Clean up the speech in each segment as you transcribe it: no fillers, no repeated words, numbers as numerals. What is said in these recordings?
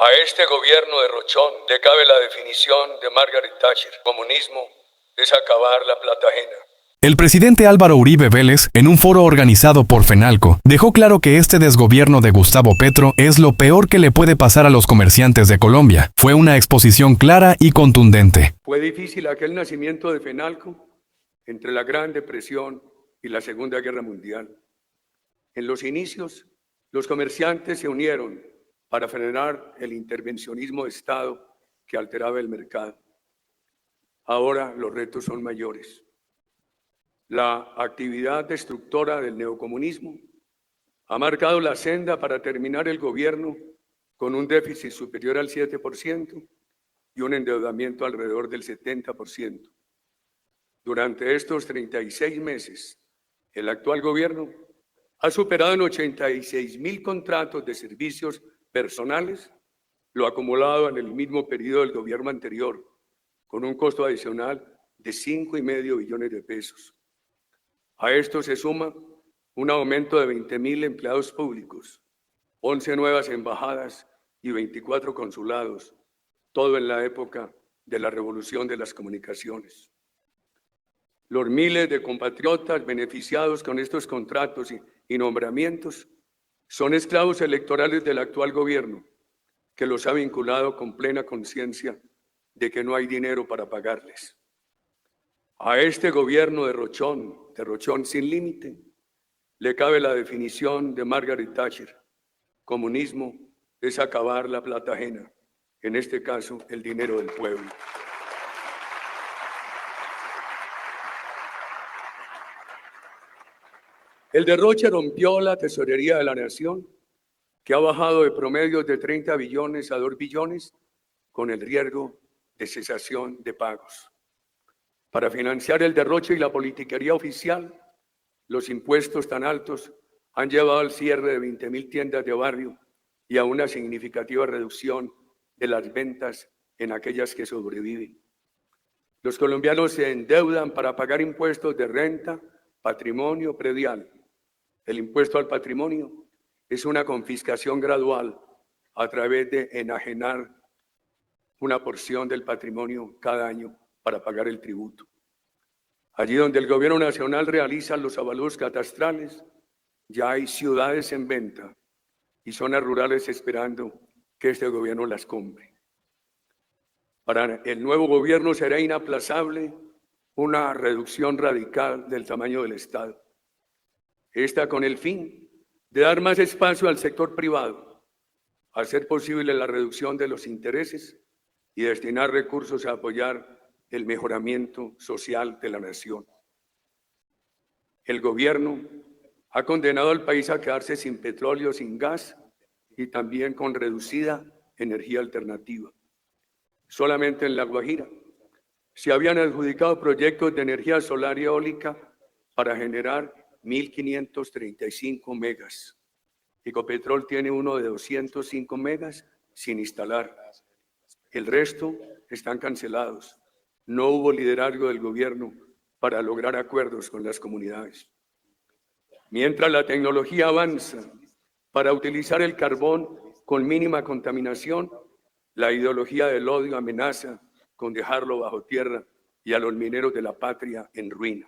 A este gobierno de Rochón le cabe la definición de Margaret Thatcher. Comunismo es acabar la plata ajena. El presidente Álvaro Uribe Vélez, en un foro organizado por FENALCO, dejó claro que este desgobierno de Gustavo Petro es lo peor que le puede pasar a los comerciantes de Colombia. Fue una exposición clara y contundente. Fue difícil aquel nacimiento de FENALCO entre la Gran Depresión y la Segunda Guerra Mundial. En los inicios, los comerciantes se unieron para frenar el intervencionismo de Estado que alteraba el mercado. Ahora los retos son mayores. La actividad destructora del neocomunismo ha marcado la senda para terminar el gobierno con un déficit superior al 7% y un endeudamiento alrededor del 70%. Durante estos 36 meses, el actual gobierno ha superado en 86.000 contratos de servicios personales lo acumulado en el mismo periodo del gobierno anterior, con un costo adicional de 5,5 billones de pesos. A esto se suma un aumento de 20.000 empleados públicos, 11 nuevas embajadas y 24 consulados, todo en la época de la revolución de las comunicaciones. Los miles de compatriotas beneficiados con estos contratos y nombramientos son esclavos electorales del actual gobierno, que los ha vinculado con plena conciencia de que no hay dinero para pagarles. A este gobierno de Rochón sin límite, le cabe la definición de Margaret Thatcher. Comunismo es acabar la plata ajena, en este caso el dinero del pueblo. El derroche rompió la tesorería de la nación, que ha bajado de promedios de 30 billones a 2 billones, con el riesgo de cesación de pagos. Para financiar el derroche y la politiquería oficial, los impuestos tan altos han llevado al cierre de 20.000 tiendas de barrio y a una significativa reducción de las ventas en aquellas que sobreviven. Los colombianos se endeudan para pagar impuestos de renta, patrimonio, predial. El impuesto al patrimonio es una confiscación gradual a través de enajenar una porción del patrimonio cada año para pagar el tributo. Allí donde el gobierno nacional realiza los avalúos catastrales, ya hay ciudades en venta y zonas rurales esperando que este gobierno las compre. Para el nuevo gobierno será inaplazable una reducción radical del tamaño del Estado. Esta con el fin de dar más espacio al sector privado, hacer posible la reducción de los intereses y destinar recursos a apoyar el mejoramiento social de la nación. El gobierno ha condenado al país a quedarse sin petróleo, sin gas y también con reducida energía alternativa. Solamente en La Guajira se habían adjudicado proyectos de energía solar y eólica para generar 1.535 megas. Ecopetrol tiene uno de 205 megas sin instalar. El resto están cancelados. No hubo liderazgo del gobierno para lograr acuerdos con las comunidades. Mientras la tecnología avanza para utilizar el carbón con mínima contaminación, la ideología del odio amenaza con dejarlo bajo tierra y a los mineros de la patria en ruina.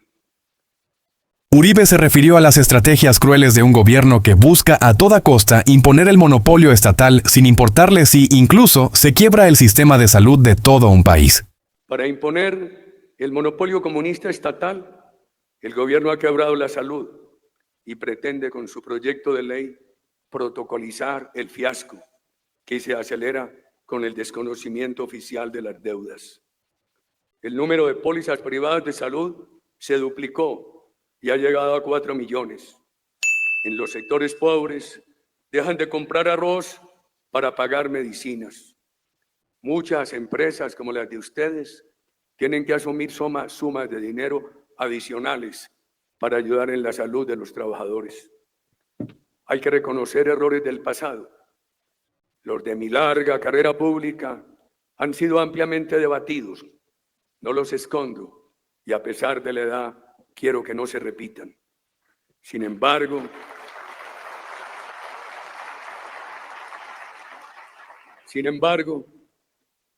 Uribe se refirió a las estrategias crueles de un gobierno que busca a toda costa imponer el monopolio estatal sin importarle si incluso se quiebra el sistema de salud de todo un país. Para imponer el monopolio comunista estatal, el gobierno ha quebrado la salud y pretende con su proyecto de ley protocolizar el fiasco que se acelera con el desconocimiento oficial de las deudas. El número de pólizas privadas de salud se duplicó y ha llegado a 4 millones. En los sectores pobres dejan de comprar arroz para pagar medicinas. Muchas empresas como las de ustedes tienen que asumir sumas de dinero adicionales para ayudar en la salud de los trabajadores. Hay que reconocer errores del pasado. Los de mi larga carrera pública han sido ampliamente debatidos. No los escondo y a pesar de la edad quiero que no se repitan. Sin embargo, Sin embargo,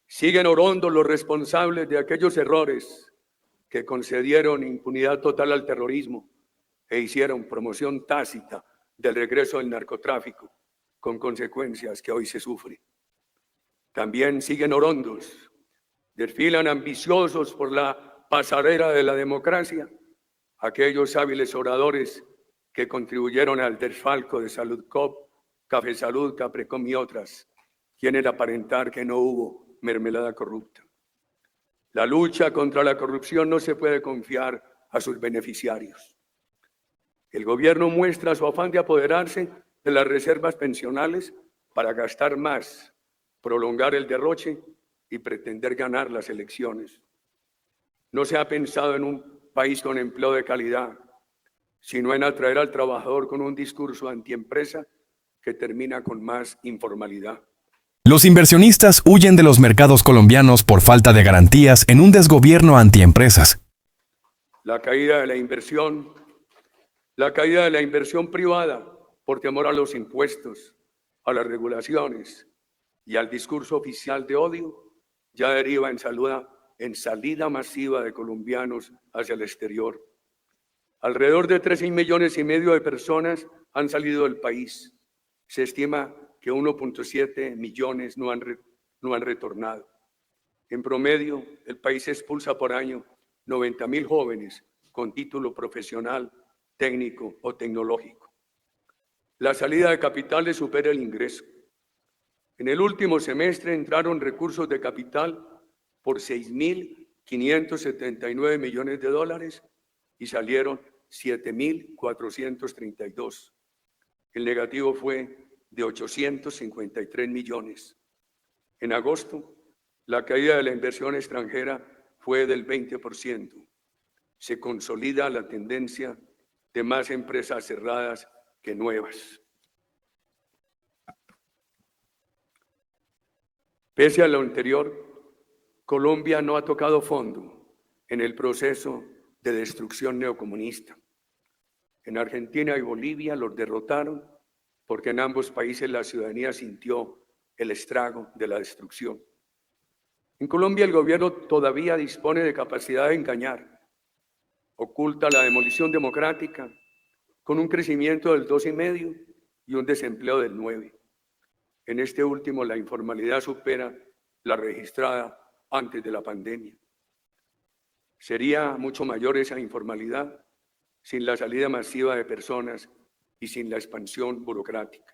siguen orondos los responsables de aquellos errores que concedieron impunidad total al terrorismo e hicieron promoción tácita del regreso del narcotráfico, con consecuencias que hoy se sufren. También siguen orondos, desfilan ambiciosos por la pasarela de la democracia, aquellos hábiles oradores que contribuyeron al desfalco de Saludcop, Café Salud, Caprecom y otras, quieren aparentar que no hubo mermelada corrupta. La lucha contra la corrupción no se puede confiar a sus beneficiarios. El gobierno muestra su afán de apoderarse de las reservas pensionales para gastar más, prolongar el derroche y pretender ganar las elecciones. No se ha pensado en un país con empleo de calidad, sino en atraer al trabajador con un discurso antiempresa que termina con más informalidad. Los inversionistas huyen de los mercados colombianos por falta de garantías en un desgobierno antiempresas. La caída de la inversión privada por temor a los impuestos, a las regulaciones y al discurso oficial de odio, ya deriva en salida masiva de colombianos hacia el exterior. Alrededor de 13,5 millones de personas han salido del país. Se estima que 1,7 millones no han retornado. En promedio, el país expulsa por año 90,000 jóvenes con título profesional, técnico o tecnológico. La salida de capitales supera el ingreso. En el último semestre entraron recursos de capital por 6,579 millones de dólares y salieron 7,432. El negativo fue de 853 millones. En agosto, la caída de la inversión extranjera fue del 20%. Se consolida la tendencia de más empresas cerradas que nuevas. Pese a lo anterior, Colombia no ha tocado fondo en el proceso de destrucción neocomunista. En Argentina y Bolivia los derrotaron porque en ambos países la ciudadanía sintió el estrago de la destrucción. En Colombia el gobierno todavía dispone de capacidad de engañar. Oculta la demolición democrática con un crecimiento del 2,5% y un desempleo del 9%. En este último, la informalidad supera la registrada antes de la pandemia. Sería mucho mayor esa informalidad sin la salida masiva de personas y sin la expansión burocrática.